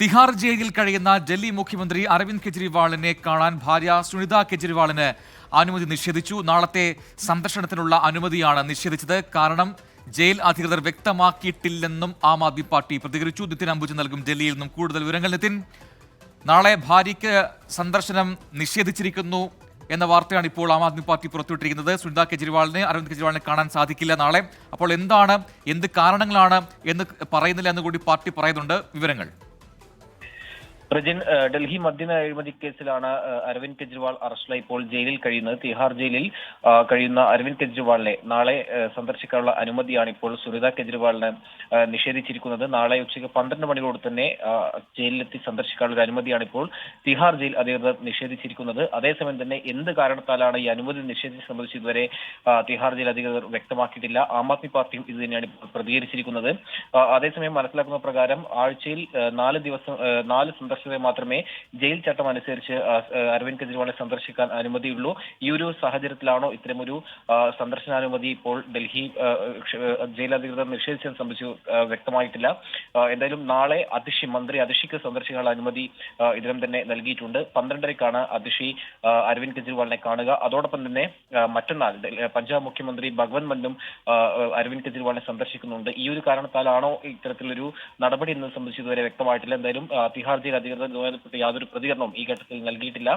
തിഹാർ ജയിലിൽ കഴിയുന്ന ഡൽഹി മുഖ്യമന്ത്രി അരവിന്ദ് കെജ്രിവാളിനെ കാണാൻ ഭാര്യ സുനിത കെജ്രിവാളിന് അനുമതി നിഷേധിച്ചു. നാളത്തെ സന്ദർശനത്തിനുള്ള അനുമതിയാണ് നിഷേധിച്ചത്. കാരണം ജയിൽ അധികൃതർ വ്യക്തമാക്കിയിട്ടില്ലെന്നും ആം ആദ്മി പാർട്ടി പ്രതികരിച്ചു. നിതിൻ അംബുജ് നൽകും ഡൽഹിയിൽ നിന്നും കൂടുതൽ വിവരങ്ങൾ. നിതിൻ, നാളെ ഭാര്യയ്ക്ക് സന്ദർശനം നിഷേധിച്ചിരിക്കുന്നു എന്ന വാർത്തയാണ് ഇപ്പോൾ ആം ആദ്മി പാർട്ടി പുറത്തുവിട്ടിരിക്കുന്നത്. സുനിത കെജ്രിവാളിനെ, അരവിന്ദ് കെജ്രിവാളിനെ കാണാൻ സാധിക്കില്ല നാളെ. അപ്പോൾ എന്ത് കാരണങ്ങളാണ് എന്ന് പറയുന്നില്ല എന്ന് കൂടി പാർട്ടി പറയുന്നുണ്ട്. വിവരങ്ങൾ പ്രജിൻ, ഡൽഹി മദ്യ അഴിമതി കേസിലാണ് അരവിന്ദ് കെജ്രിവാൾ അറസ്റ്റിലായി ഇപ്പോൾ ജയിലിൽ കഴിയുന്നത്. തിഹാർ ജയിലിൽ കഴിയുന്ന അരവിന്ദ് കെജ്രിവാളിനെ നാളെ സന്ദർശിക്കാനുള്ള അനുമതിയാണ് ഇപ്പോൾ സുനിത കെജ്രിവാളിന് നിഷേധിച്ചിരിക്കുന്നത്. നാളെ ഉച്ചയ്ക്ക് 12 മണിയോട് തന്നെ ജയിലിലെത്തി സന്ദർശിക്കാനുള്ള ഒരു അനുമതിയാണ് ഇപ്പോൾ തിഹാർ ജയിൽ അധികൃതർ നിഷേധിച്ചിരിക്കുന്നത്. അതേസമയം തന്നെ എന്ത് കാരണത്താലാണ് ഈ അനുമതി നിഷേധിച്ച് സംബന്ധിച്ച് ഇതുവരെ തിഹാർ ജയിൽ അധികൃതർ വ്യക്തമാക്കിയിട്ടില്ല. ആം ആദ്മി പാർട്ടിയും ഇത് തന്നെയാണ് ഇപ്പോൾ പ്രതികരിച്ചിരിക്കുന്നത്. അതേസമയം മനസ്സിലാക്കുന്ന പ്രകാരം ആഴ്ചയിൽ 4 സന്ദർശനം മാത്രമേ ജയിൽ ചട്ടം അനുസരിച്ച് അരവിന്ദ് കെജ്രിവാളിനെ സന്ദർശിക്കാൻ അനുമതിയുള്ളൂ. ഈ ഒരു സാഹചര്യത്തിലാണോ ഇത്തരമൊരു സന്ദർശനാനുമതി ഇപ്പോൾ ഡൽഹി ജയിൽ അധികൃതർ നിഷേധിച്ചത് സംബന്ധിച്ച് വ്യക്തമായിട്ടില്ല. എന്തായാലും നാളെ മന്ത്രി അതിഷിക്ക് സന്ദർശിക്കാനുള്ള അനുമതി ഇതിനും തന്നെ നൽകിയിട്ടുണ്ട്. 12:30ക്കാണ് അതിഷി അരവിന്ദ് കെജ്രിവാളിനെ കാണുക. അതോടൊപ്പം തന്നെ മറ്റന്നാൾ പഞ്ചാബ് മുഖ്യമന്ത്രി ഭഗവന്ത് മന്നും അരവിന്ദ് കെജ്രിവാളിനെ സന്ദർശിക്കുന്നുണ്ട്. ഈ ഒരു കാരണത്താലാണോ ഇത്തരത്തിലൊരു നടപടി എന്നത് സംബന്ധിച്ച് ഇതുവരെ വ്യക്തമായിട്ടില്ല. എന്തായാലും തിഹാർ ജയിൽ അധികൃതർ ഇതുമായി യാതൊരു പ്രതികരണവും ഈ ഘട്ടത്തിൽ നൽകിയിട്ടില്ല.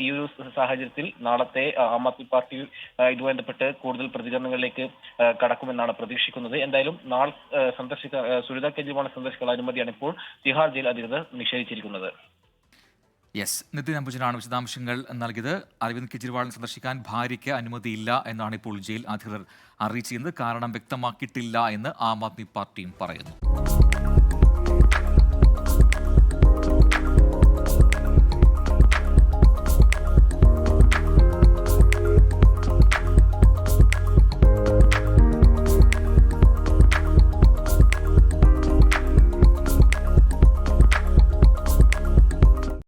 ഈ ഒരു സാഹചര്യത്തിൽ നാളത്തെ ആം ആദ്മി പാർട്ടി ഇതുമായി ബന്ധപ്പെട്ട് കൂടുതൽ പ്രതികരണങ്ങളിലേക്ക് കടക്കുമെന്നാണ് പ്രതീക്ഷിക്കുന്നത്. എന്തായാലും നാളെ സുനിത കെജ്രിവാളിനെ സന്ദർശിക്കാനുള്ള അനുമതിയാണ് ഇപ്പോൾ തിഹാർ ജയിൽ അധികൃതർ നിഷേധിച്ചിരിക്കുന്നത്. നിതിൻ അംബുജനാണ് വിശദാംശങ്ങൾ നൽകിയത്. അരവിന്ദ് കെജ്രിവാളിനെ സന്ദർശിക്കാൻ ഭാര്യയ്ക്ക് അനുമതിയില്ല എന്നാണ് ഇപ്പോൾ ജയിൽ അധികൃതർ അറിയിച്ചിരുന്നത്. കാരണം വ്യക്തമാക്കിയിട്ടില്ല എന്ന് ആം ആദ്മി പാർട്ടിയും പറയുന്നു.